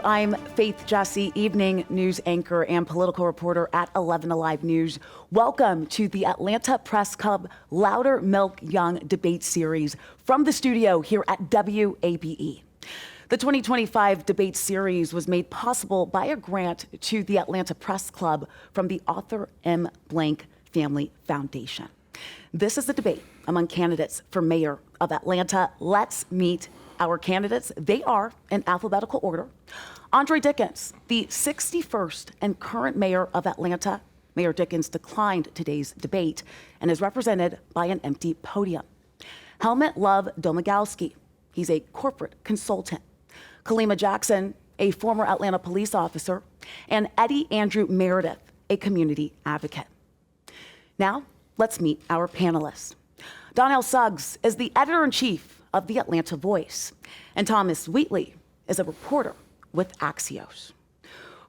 I'm Faith Jessie, evening news anchor and political reporter at 11 Alive News. Welcome to the Atlanta Press Club Loudermilk-Young Debate Series from the studio here at WABE. The 2025 debate series was made possible by a grant to the Atlanta Press Club from the Author M. Blank Family Foundation. This is a debate among candidates for mayor of Atlanta. Let's meet our candidates. They are in alphabetical order. Andre Dickens, the 61st and current mayor of Atlanta. Mayor Dickens declined today's debate and is represented by an empty podium. Helmut Domagalski, he's a corporate consultant. Kalema Jackson, a former Atlanta police officer, and Andrew Meredith, a community advocate. Now, let's meet our panelists. Donnell Suggs is the editor-in-chief of the Atlanta Voice, and Thomas Wheatley is a reporter with Axios.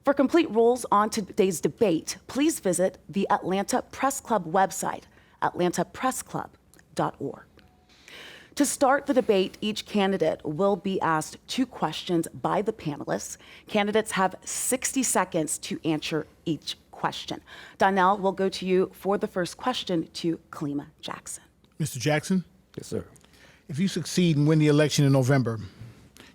For complete rules on today's debate, please visit the Atlanta Press Club website, atlantapressclub.org. To start the debate, each candidate will be asked 2 questions by the panelists. Candidates have 60 seconds to answer each question. Donnell, will go to you for the first question to Kalema Jackson. Mr. Jackson? Yes, sir. If you succeed and win the election in November,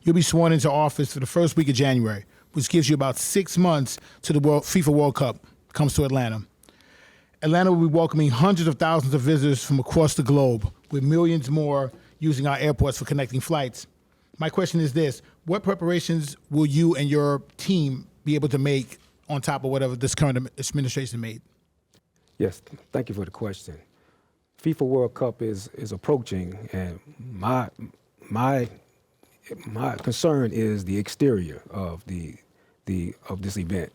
you'll be sworn into office for the first week of January, which gives you about 6 months to the FIFA World Cup comes to Atlanta. Atlanta will be welcoming hundreds of thousands of visitors from across the globe, with millions more using our airports for connecting flights. My question is this: what preparations will you and your team be able to make on top of whatever this current administration made? Yes, thank you for the question. FIFA World Cup is approaching, and my concern is the exterior of this event,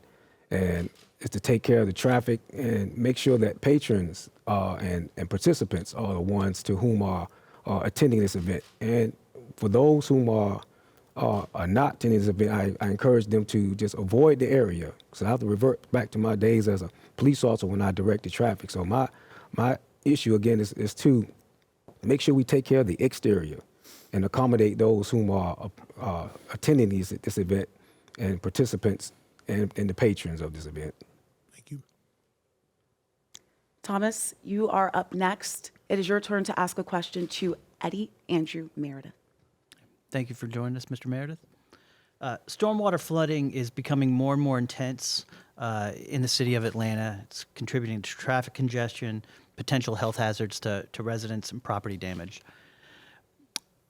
and it's to take care of the traffic and make sure that patrons and participants are the ones to whom are attending this event. And for those whom are not attending this event, I encourage them to just avoid the area. So I have to revert back to my days as a police officer when I directed traffic. So my issue again is to make sure we take care of the exterior and accommodate those whom are attending this event and participants and the patrons of this event. Thank you. Thomas, you are up next. It is your turn to ask a question to Andrew Meredith. Thank you for joining us, Mr. Meredith. Stormwater flooding is becoming more and more intense in the city of Atlanta. It's contributing to traffic congestion, potential health hazards to residents, and property damage.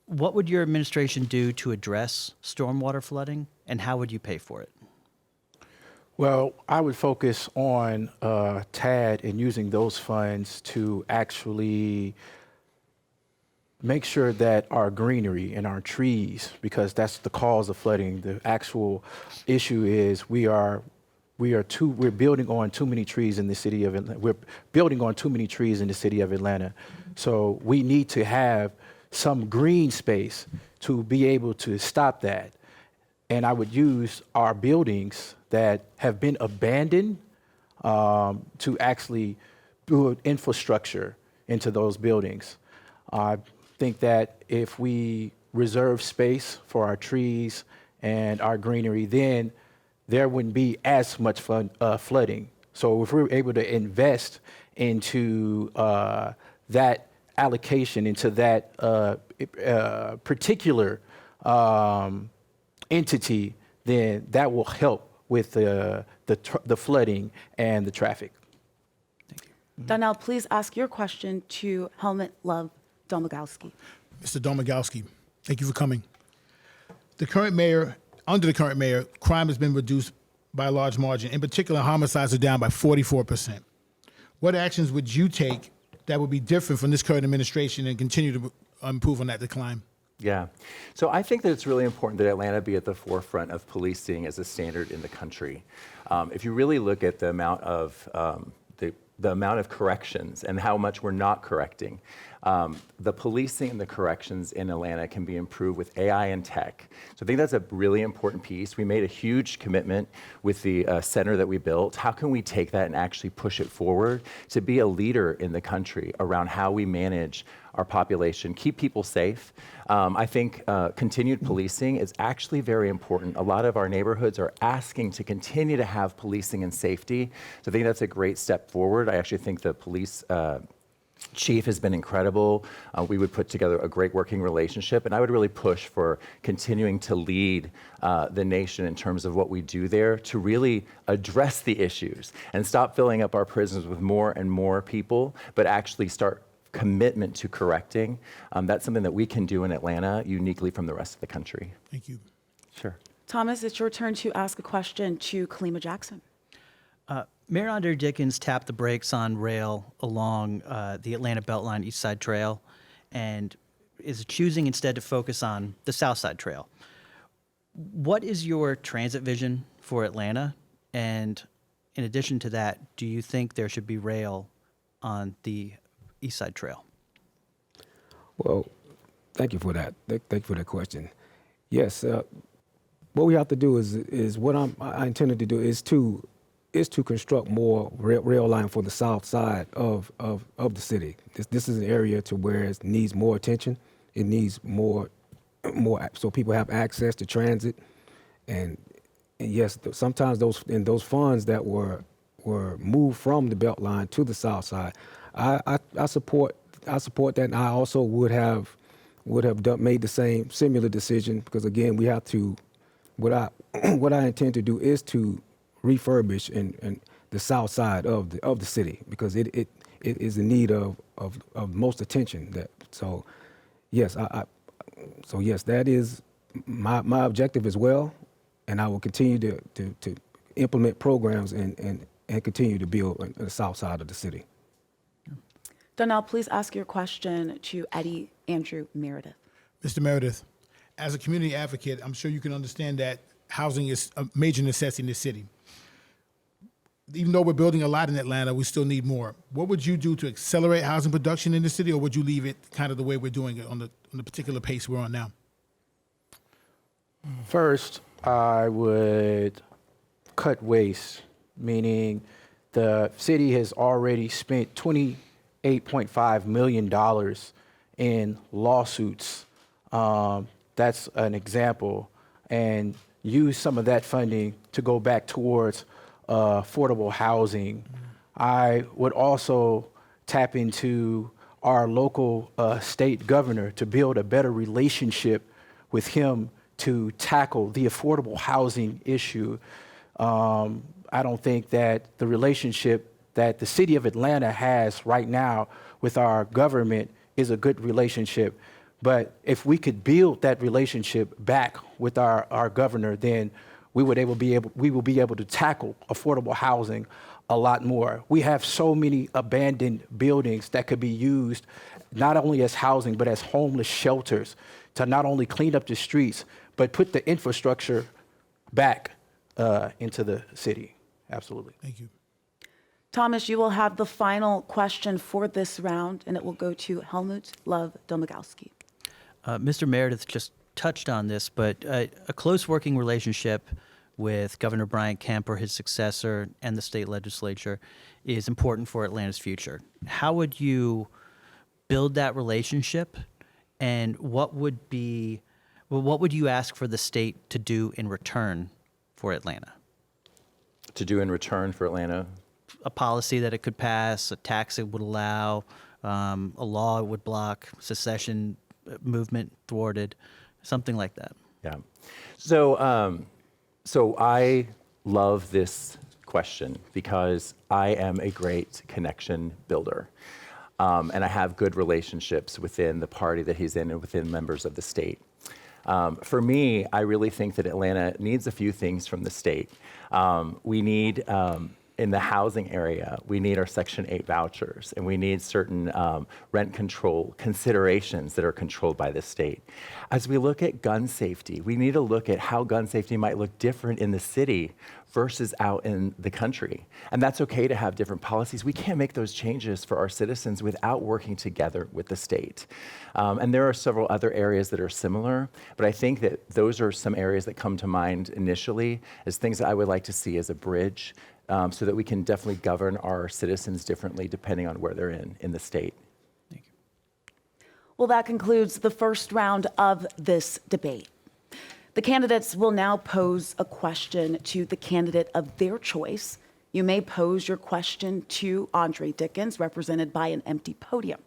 What would your administration do to address stormwater flooding, and how would you pay for it? Well, I would focus on TAD and using those funds to actually make sure that our greenery and our trees, because that's the cause of flooding. The actual issue is we're building on too many trees in the city of Atlanta. We're building on too many trees in the city of Atlanta. So we need to have some green space to be able to stop that. And I would use our buildings that have been abandoned to actually build infrastructure into those buildings. I think that if we reserve space for our trees and our greenery, then there wouldn't be as much flooding. So if we're able to invest into that allocation, into that particular entity, then that will help with the flooding and the traffic. Thank you. Donnell, please ask your question to Helmut Domagalski. Mr. Domagalski, thank you for coming. Under the current mayor, crime has been reduced by a large margin. In particular, homicides are down by 44%. What actions would you take that would be different from this current administration and continue to improve on that decline? Yeah. So I think that it's really important that Atlanta be at the forefront of policing as a standard in the country. If you really look at the amount of the amount of corrections and how much we're not correcting, The policing and the corrections in Atlanta can be improved with AI and tech. So I think that's a really important piece. We made a huge commitment with the center that we built. How can we take that and actually push it forward to be a leader in the country around how we manage our population, keep people safe? I think continued policing is actually very important. A lot of our neighborhoods are asking to continue to have policing and safety. So I think that's a great step forward. I actually think the police chief has been incredible. We would put together a great working relationship, and I would really push for continuing to lead the nation in terms of what we do there to really address the issues and stop filling up our prisons with more and more people, but actually start commitment to correcting. That's something that we can do in Atlanta uniquely from the rest of the country. Thank you. Sure. Thomas, it's your turn to ask a question to Kalema Jackson. Mayor Andre Dickens tapped the brakes on rail along the Atlanta Beltline East Side Trail and is choosing instead to focus on the South Side Trail. What is your transit vision for Atlanta? And in addition to that, do you think there should be rail on the East Side Trail? Well, thank you for that. Thank you for that question. Yes, what we have to do is what I intended to do is to construct more rail line for the south side of the city. This is an area to where it needs more attention. It needs more so people have access to transit. And yes, sometimes those funds that were moved from the Beltline to the south side, I support that, and I also would have made the similar decision, because again, we have to. What I intend to do is to refurbish in the south side of the city, because it is in need of most attention. So yes, that is my objective as well, and I will continue to implement programs and continue to build on the south side of the city. Donnell, please ask your question to Andrew Meredith. Mr. Meredith, as a community advocate, I'm sure you can understand that housing is a major necessity in the city. Even though we're building a lot in Atlanta, we still need more. What would you do to accelerate housing production in the city, or would you leave it kind of the way we're doing it on the particular pace we're on now? First, I would cut waste, meaning the city has already spent $28.5 million in lawsuits. That's an example, and use some of that funding to go back towards affordable housing. I would also tap into our local state governor to build a better relationship with him to tackle the affordable housing issue. I don't think that the relationship that the city of Atlanta has right now with our government is a good relationship. But if we could build that relationship back with our governor, then we will be able to tackle affordable housing a lot more. We have so many abandoned buildings that could be used not only as housing, but as homeless shelters to not only clean up the streets, but put the infrastructure back into the city. Absolutely. Thank you. Thomas, you will have the final question for this round, and it will go to Helmut Domagalski. Mr. Meredith just touched on this, but a close working relationship with Governor Brian Kemp or his successor and the state legislature is important for Atlanta's future. How would you build that relationship, and what would you ask for the state to do in return for Atlanta? To do in return for Atlanta? A policy that it could pass, a tax it would allow, a law it would block, secession movement thwarted, something like that. Yeah. So I love this question because I am a great connection builder. And I have good relationships within the party that he's in and within members of the state. For me, I really think that Atlanta needs a few things from the state. We need in the housing area, we need our Section 8 vouchers, and we need certain rent control considerations that are controlled by the state. As we look at gun safety, we need to look at how gun safety might look different in the city versus out in the country. And that's okay to have different policies. We can't make those changes for our citizens without working together with the state. And there are several other areas that are similar, but I think that those are some areas that come to mind initially as things that I would like to see as a bridge, so that we can definitely govern our citizens differently depending on where they're in the state. Thank you. Well, that concludes the first round of this debate. The candidates will now pose a question to the candidate of their choice. You may pose your question to Andre Dickens, represented by an empty podium.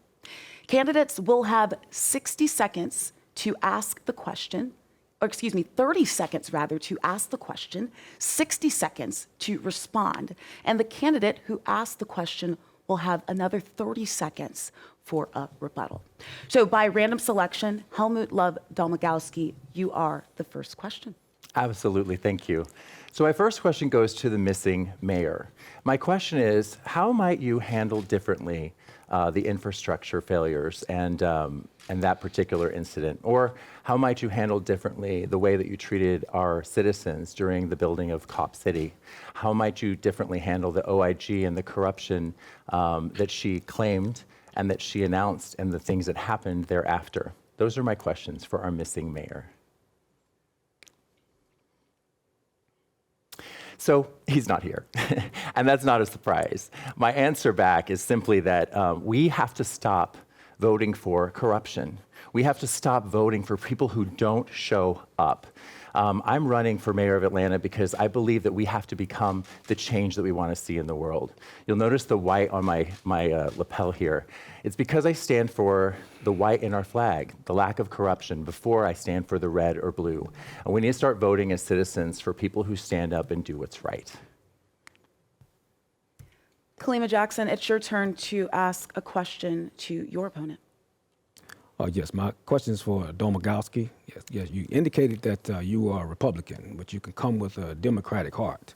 Candidates will have 60 seconds to ask the question, or 30 seconds rather, to ask the question, 60 seconds to respond, and the candidate who asked the question will have another 30 seconds for a rebuttal. So by random selection, Helmut Love Domagalski, you are the first question. Absolutely, thank you. So my first question goes to the missing mayor. My question is, how might you handle differently the infrastructure failures and that particular incident? Or how might you handle differently the way that you treated our citizens during the building of Cop City? How might you differently handle the OIG and the corruption that she claimed and that she announced and the things that happened thereafter? Those are my questions for our missing mayor. So he's not here, and that's not a surprise. My answer back is simply that we have to stop voting for corruption. We have to stop voting for people who don't show up. I'm running for mayor of Atlanta because I believe that we have to become the change that we want to see in the world. You'll notice the white on my lapel here. It's because I stand for the white in our flag, the lack of corruption, before I stand for the red or blue. And we need to start voting as citizens for people who stand up and do what's right. Kalema Jackson, it's your turn to ask a question to your opponent. Yes, my question is for Domagalski. Yes, you indicated that you are a Republican, but you can come with a Democratic heart.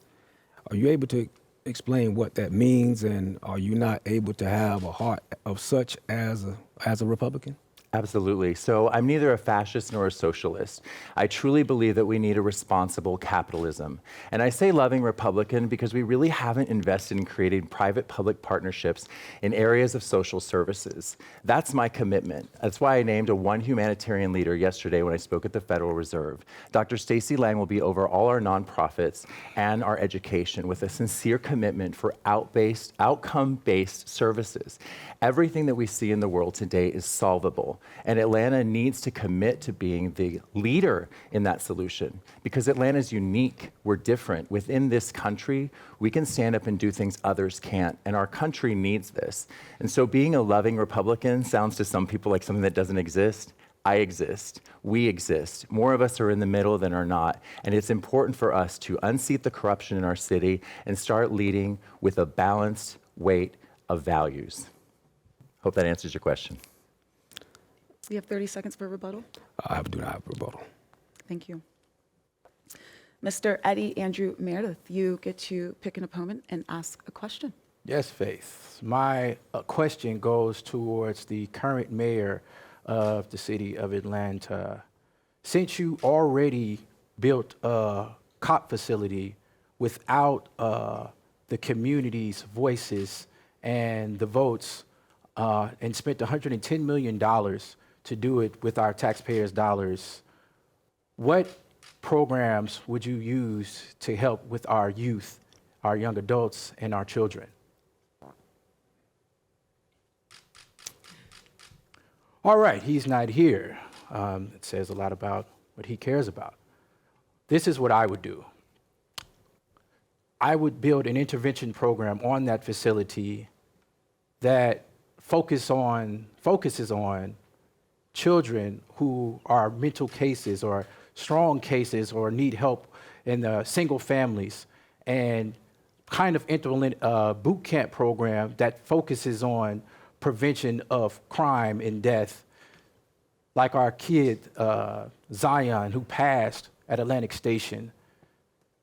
Are you able to explain what that means, and are you not able to have a heart of such as a Republican? Absolutely. So I'm neither a fascist nor a socialist. I truly believe that we need a responsible capitalism. And I say loving Republican because we really haven't invested in creating private-public partnerships in areas of social services. That's my commitment. That's why I named a one humanitarian leader yesterday when I spoke at the Federal Reserve. Dr. Stacey Lang will be over all our nonprofits and our education with a sincere commitment for outcome-based services. Everything that we see in the world today is solvable. And Atlanta needs to commit to being the leader in that solution because Atlanta is unique. We're different. Within this country, we can stand up and do things others can't, and our country needs this. And so being a loving Republican sounds to some people like something that doesn't exist. I exist. We exist. More of us are in the middle than are not. And it's important for us to unseat the corruption in our city and start leading with a balanced weight of values. Hope that answers your question. We have 30 seconds for rebuttal. I do not have a rebuttal. Thank you. Mr. Eddie Andrew Meredith, you get to pick an opponent and ask a question. Yes, Faith. My question goes towards the current mayor of the city of Atlanta. Since you already built a COP facility without the community's voices and the votes, and spent $110 million to do it with our taxpayers' dollars, what programs would you use to help with our youth, our young adults, and our children? All right, he's not here. It says a lot about what he cares about. This is what I would do. I would build an intervention program on that facility that focuses on children who are mental cases or strong cases or need help in the single families, and kind of implement a boot camp program that focuses on prevention of crime and death, like our kid, Zion, who passed at Atlantic Station,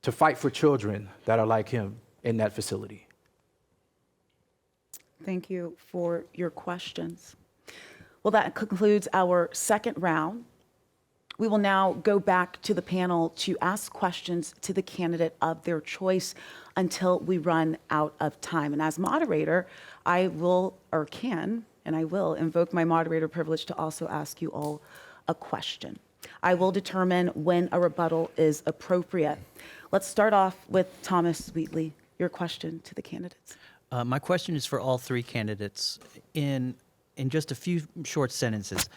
to fight for children that are like him. in that facility. Thank you for your questions. Well, that concludes our second round. We will now go back to the panel to ask questions to the candidate of their choice until we run out of time. And as moderator, I will, or can, and I will invoke my moderator privilege to also ask you all a question. I will determine when a rebuttal is appropriate. Let's start off with Thomas Wheatley. Your question to the candidates. My question is for all three candidates. In just a few short sentences,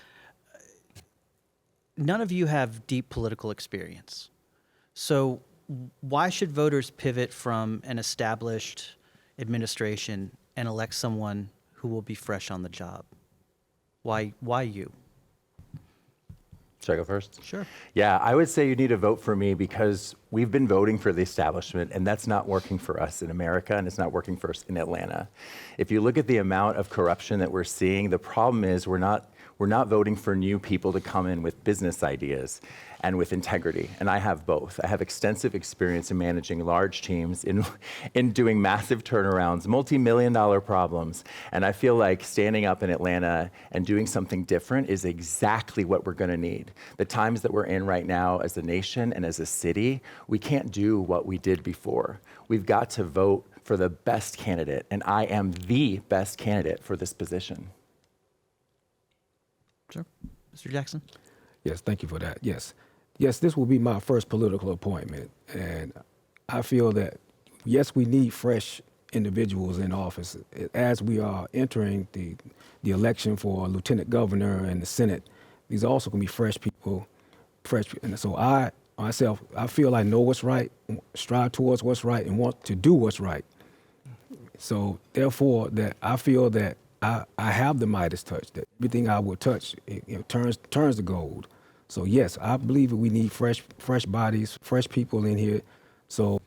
none of you have deep political experience. So why should voters pivot from an established administration and elect someone who will be fresh on the job? Why you? Should I go first? Sure. Yeah, I would say you need to vote for me because we've been voting for the establishment, and that's not working for us in America, and it's not working for us in Atlanta. If you look at the amount of corruption that we're seeing, the problem is we're not voting for new people to come in with business ideas and with integrity. And I have both. I have extensive experience in managing large teams, in doing massive turnarounds, multi-million-dollar problems. And I feel like standing up in Atlanta and doing something different is exactly what we're gonna need. The times that we're in right now as a nation and as a city, we can't do what we did before. We've got to vote for the best candidate, and I am the best candidate for this position. Sure. Mr. Jackson? Yes, thank you for that. Yes, this will be my first political appointment, and I feel that, yes, we need fresh individuals in office. As we are entering the election for lieutenant governor and the Senate, these are also going to be fresh people, and so I feel I know what's right, strive towards what's right, and want to do what's right. So therefore, that I feel that I have the Midas touch, that everything I will touch turns to gold. So yes, I believe that we need fresh bodies, fresh people in here, so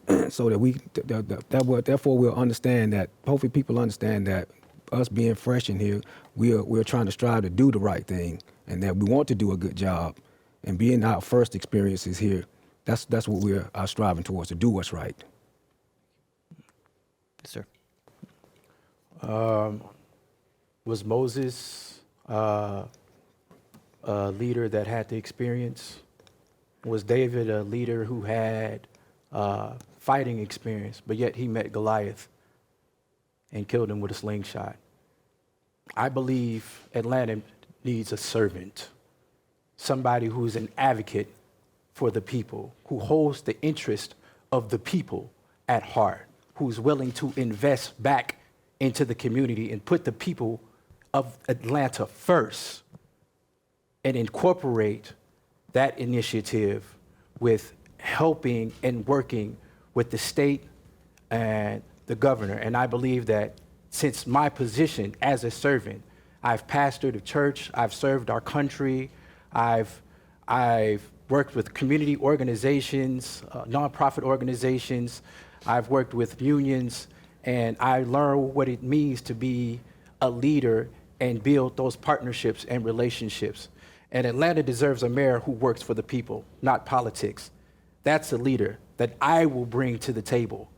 that therefore we'll understand that. Hopefully, people understand that us being fresh in here, we're trying to strive to do the right thing, and that we want to do a good job, and being our first experiences here, that's what we're striving towards, to do what's right. Yes, sir. Was Moses a leader that had the experience? Was David a leader who had fighting experience, but yet he met Goliath and killed him with a slingshot? I believe Atlanta needs a servant, somebody who's an advocate for the people, who holds the interest of the people at heart, who's willing to invest back into the community and put the people of Atlanta first and incorporate that initiative with helping and working with the state and the governor. And I believe that since my position as a servant, I've pastored a church, I've served our country, I've worked with community organizations, nonprofit organizations, I've worked with unions, and I learned what it means to be a leader and build those partnerships and relationships. And Atlanta deserves a mayor who works for the people, not politics. That's a leader that I will bring to the table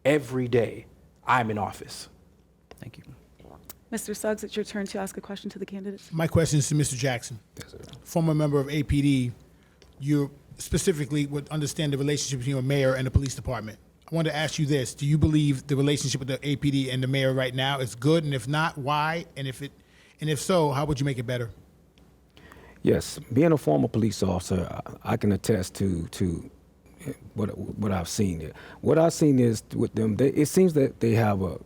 every day I'm in office. Thank you. Mr. Suggs, it's your turn to ask a question to the candidates. My question is to Mr. Jackson. Yes, sir. Former member of APD, you specifically would understand the relationship between a mayor and the police department. I want to ask you this. Do you believe the relationship with the APD and the mayor right now is good? And if not, why? And if so, how would you make it better? Yes, being a former police officer, I can attest to what I've seen there. What I've seen is with them, it seems that they have a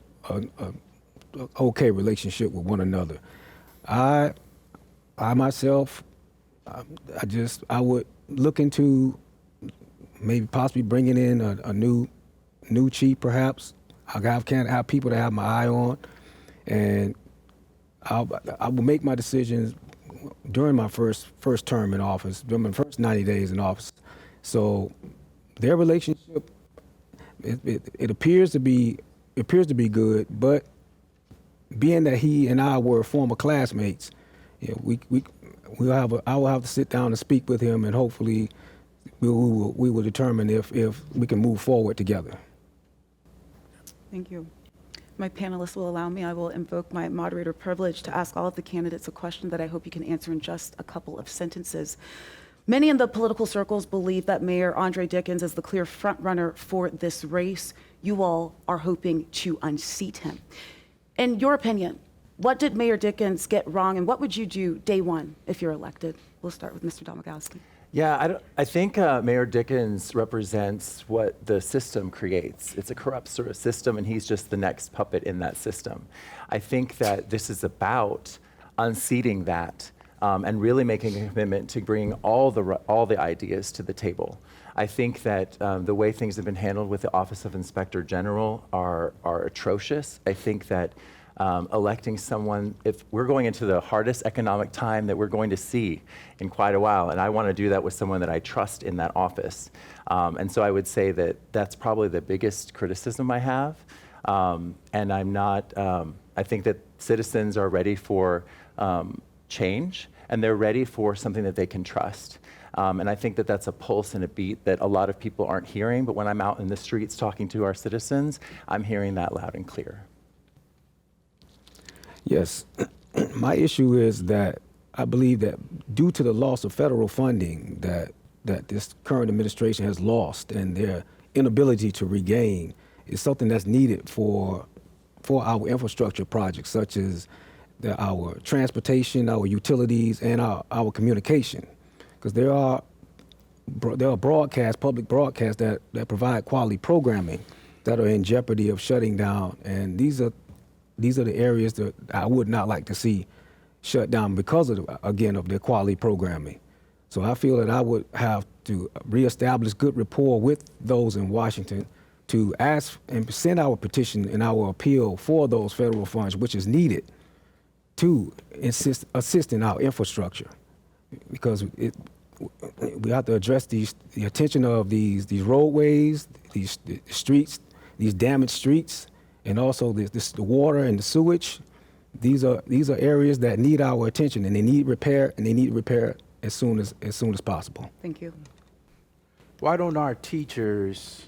okay relationship with one another. I myself, I would look into maybe possibly bringing in a new chief, perhaps. I have people to have my eye on, and I will make my decisions during my first term in office, during my first 90 days in office. So their relationship, it appears to be good, but being that he and I were former classmates, I will have to sit down and speak with him, and hopefully we will determine if we can move forward together. Thank you. My panelists will allow me, I will invoke my moderator privilege to ask all of the candidates a question that I hope you can answer in just a couple of sentences. Many in the political circles believe that Mayor Andre Dickens is the clear frontrunner for this race. You all are hoping to unseat him. In your opinion, what did Mayor Dickens get wrong, and what would you do day one if you're elected? We'll start with Mr. Domagalski. Yeah, I think Mayor Dickens represents what the system creates. It's a corrupt sort of system, and he's just the next puppet in that system. I think that this is about unseating that and really making a commitment to bring all the ideas to the table. I think that the way things have been handled with the Office of Inspector General are atrocious. I think that electing someone, if we're going into the hardest economic time that we're going to see in quite a while, and I want to do that with someone that I trust in that office. And so I would say that that's probably the biggest criticism I have. And I'm not, I think that citizens are ready for change, and they're ready for something that they can trust. And I think that that's a pulse and a beat that a lot of people aren't hearing, but when I'm out in the streets talking to our citizens, I'm hearing that loud and clear. Yes, my issue is that I believe that due to the loss of federal funding that this current administration has lost and their inability to regain is something that's needed for our infrastructure projects, such as our transportation, our utilities, and our communication. Because there are public broadcasts that provide quality programming that are in jeopardy of shutting down, and these are the areas that I would not like to see shut down because of their quality programming. So I feel that I would have to reestablish good rapport with those in Washington to ask and send our petition and our appeal for those federal funds, which is needed to assist in our infrastructure, because we have to address the attention of these roadways, these streets, these damaged streets, and also the water and the sewage. These are areas that need our attention, and they need repair, as soon as possible. Thank you. Why don't our teachers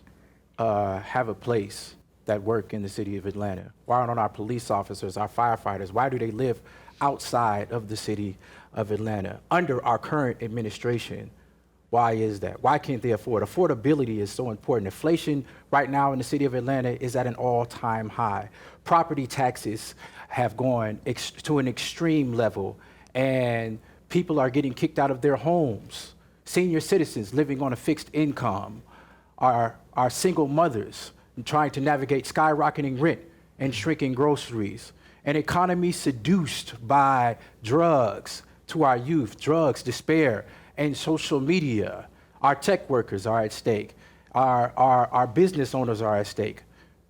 have a place that work in the city of Atlanta? Why don't our police officers, our firefighters, why do they live outside of the city of Atlanta under our current administration? Why is that? Why can't they afford? Affordability is so important. Inflation right now in the city of Atlanta is at an all-time high. Property taxes have gone to an extreme level, and people are getting kicked out of their homes. Senior citizens living on a fixed income, our single mothers trying to navigate skyrocketing rent and shrinking groceries, an economy seduced by drugs to our youth, drugs, despair, and social media. Our tech workers are at stake. Our business owners are at stake.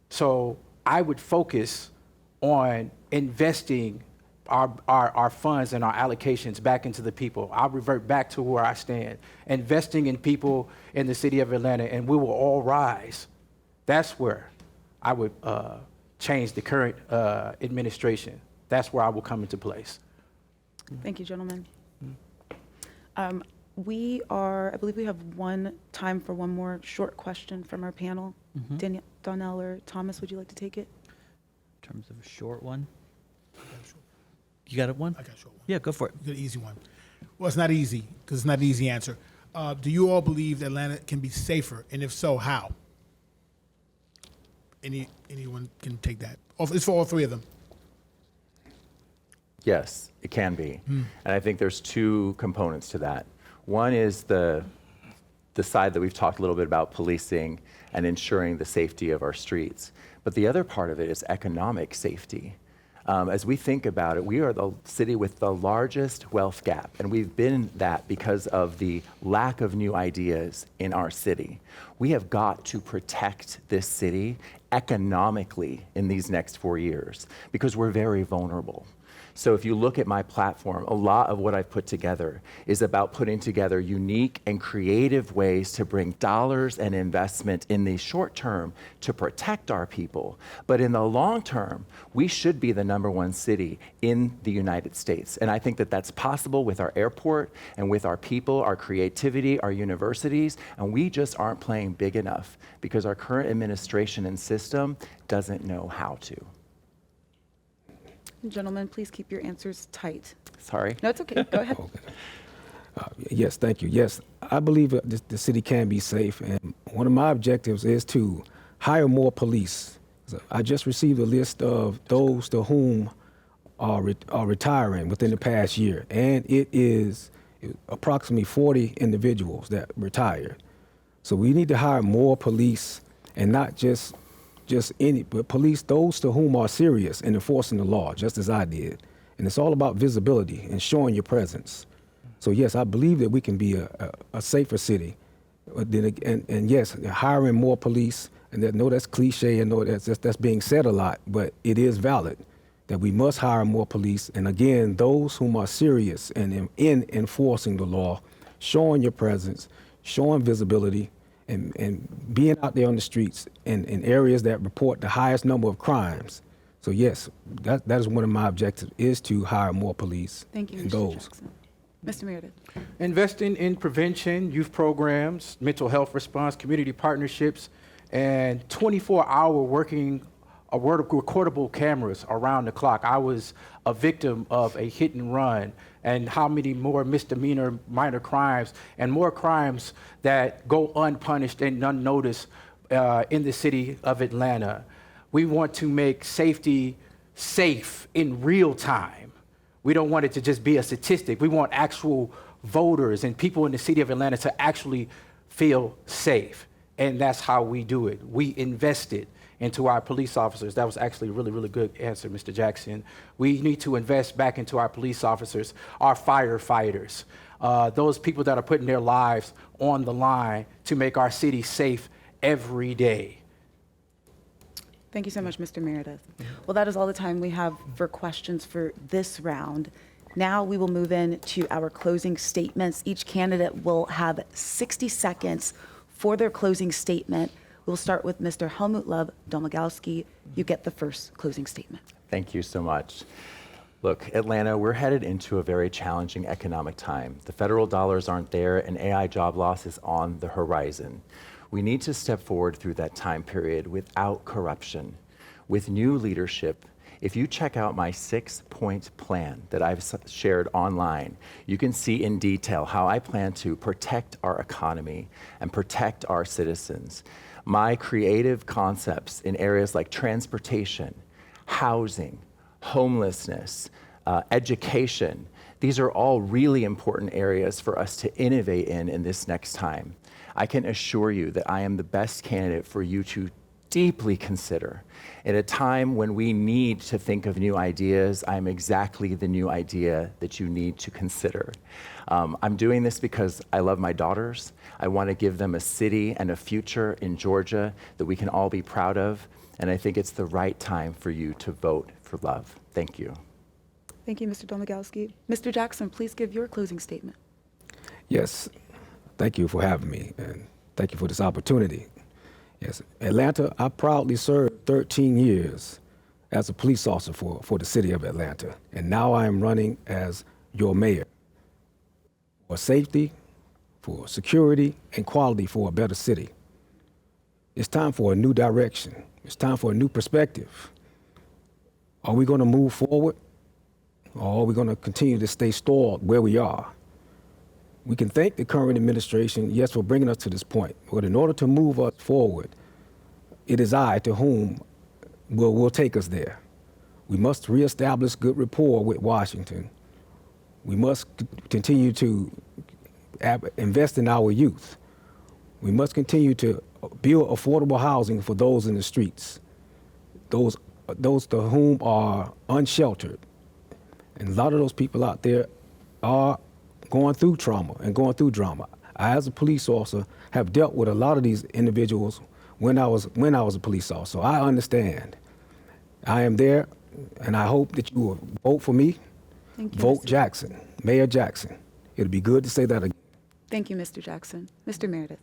So I would focus on investing our funds and our allocations back into the people. I'll revert back to where I stand, investing in people in the city of Atlanta, and we will all rise. That's where I would change the current administration. That's where I will come into place. Thank you, gentlemen. I believe we have time for one more short question from our panel. Donnell or Thomas, would you like to take it? In terms of a short one. You got it one? I got a short one. Yeah, go for it. You got an easy one. Well, it's not easy, because it's not an easy answer. Do you all believe that Atlanta can be safer, and if so, how? Anyone can take that. It's for all three of them. Yes, it can be. And I think there's two components to that. One is the side that we've talked a little bit about, policing and ensuring the safety of our streets. But the other part of it is economic safety. As we think about it, we are the city with the largest wealth gap, and we've been that because of the lack of new ideas in our city. We have got to protect this city economically in these next 4 years because we're very vulnerable. So if you look at my platform, a lot of what I've put together is about putting together unique and creative ways to bring dollars and investment in the short term to protect our people. But in the long term, we should be the #1 city in the United States. And I think that that's possible with our airport and with our people, our creativity, our universities, and we just aren't playing big enough because our current administration and system doesn't know how to. Gentlemen, please keep your answers tight. Sorry. No, it's okay. Go ahead. Yes, thank you. Yes, I believe that the city can be safe, and one of my objectives is to hire more police. So I just received a list of those to whom are retiring within the past year, and it is approximately 40 individuals that retired. So we need to hire more police, and not just any, but police those to whom are serious in enforcing the law, just as I did. And it's all about visibility and showing your presence. So yes, I believe that we can be a safer city. But then, and yes, hiring more police, and I know that's cliche, and know that's being said a lot, but it is valid that we must hire more police. And again, those whom are serious in enforcing the law, showing your presence, showing visibility, and being out there on the streets in areas that report the highest number of crimes. So yes, that is one of my objectives, is to hire more police. Thank you, and Mr. those. Jackson. Mr. Meredith. Investing in prevention, youth programs, mental health response, community partnerships, and 24-hour working recordable cameras around the clock. I was a victim of a hit and run, and how many more misdemeanor minor crimes and more crimes that go unpunished and unnoticed in the city of Atlanta. We want to make safety safe in real time. We don't want it to just be a statistic. We want actual voters and people in the city of Atlanta to actually feel safe. And that's how we do it. We invested into our police officers. That was actually a really, really good answer, Mr. Jackson. We need to invest back into our police officers, our firefighters, those people that are putting their lives on the line to make our city safe every day. Thank you so much, Mr. Meredith. Well, that is all the time we have for questions for this round. Now we will move into our closing statements. Each candidate will have 60 seconds for their closing statement. We'll start with Mr. Helmut Domagalski. You get the first closing statement. Thank you so much. Look, Atlanta, we're headed into a very challenging economic time. The federal dollars aren't there, and AI job loss is on the horizon. We need to step forward through that time period without corruption, with new leadership. If you check out my 6-point plan that I've shared online, you can see in detail how I plan to protect our economy and protect our citizens. My creative concepts in areas like transportation, housing, homelessness, education, these are all really important areas for us to innovate in this next time. I can assure you that I am the best candidate for you to deeply consider. At a time when we need to think of new ideas, I'm exactly the new idea that you need to consider. I'm doing this because I love my daughters. I want to give them a city and a future in Georgia that we can all be proud of. And I think it's the right time for you to vote for love. Thank you. Thank you, Mr. Domagalski. Mr. Jackson, please give your closing statement. Yes, thank you for having me, and thank you for this opportunity. Yes, Atlanta, I proudly served 13 years as a police officer for the city of Atlanta, and now I am running as your mayor for safety, for security, and quality for a better city. It's time for a new direction. It's time for a new perspective. Are we going to move forward, or are we going to continue to stay stalled where we are? We can thank the current administration, yes, for bringing us to this point. But in order to move us forward, it is I to whom will take us there. We must reestablish good rapport with Washington. We must continue to invest in our youth. We must continue to build affordable housing for those in the streets, those to whom are unsheltered. And a lot of those people out there are going through trauma and going through drama. I, as a police officer, have dealt with a lot of these individuals when I was a police officer. So I understand. I am there and I hope that you will vote for me. Thank you, Vote Mr. Jackson, Mayor Jackson. It'll be good to say that again. Thank you, Mr. Jackson. Mr. Meredith.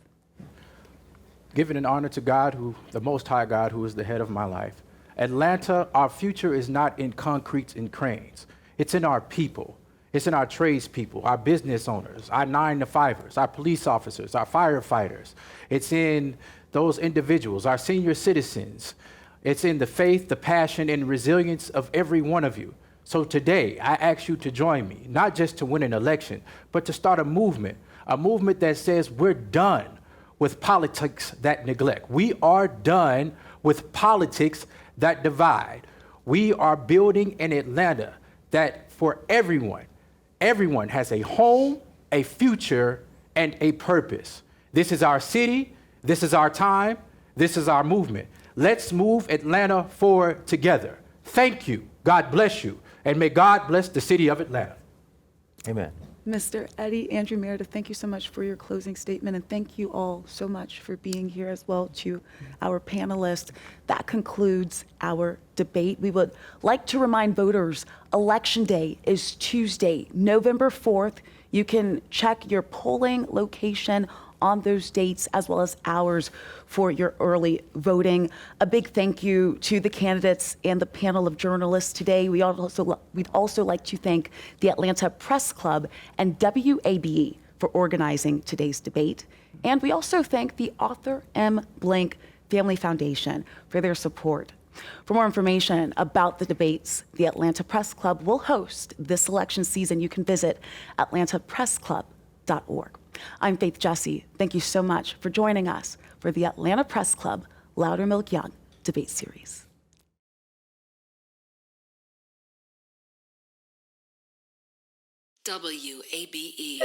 Giving an honor to God, the Most High God, who is the head of my life. Atlanta, our future is not in concretes and cranes. It's in our people. It's in our tradespeople, our business owners, our 9-to-5ers, our police officers, our firefighters. It's in those individuals, our senior citizens. It's in the faith, the passion, and resilience of every one of you. So today, I ask you to join me, not just to win an election, but to start a movement that says we're done with politics that neglect. We are done with politics that divide. We are building an Atlanta that for everyone has a home, a future, and a purpose. This is our city, this is our time, this is our movement. Let's move Atlanta forward together. Thank you, God bless you, and may God bless the city of Atlanta. Amen. Mr. Eddie, Andrew Meredith, thank you so much for your closing statement, and thank you all so much for being here as well to our panelists. That concludes our debate. We would like to remind voters, Election Day is Tuesday, November 4th. You can check your polling location on those dates as well as hours for your early voting. A big thank you to the candidates and the panel of journalists today. We'd also like to thank the Atlanta Press Club and WABE for organizing today's debate. And we also thank the Arthur M. Blank Family Foundation for their support. For more information about the debates the Atlanta Press Club will host this election season, you can visit atlantapressclub.org. I'm Faith Jessie. Thank you so much for joining us for the Atlanta Press Club Loudermilk-Young Debate Series. WABE.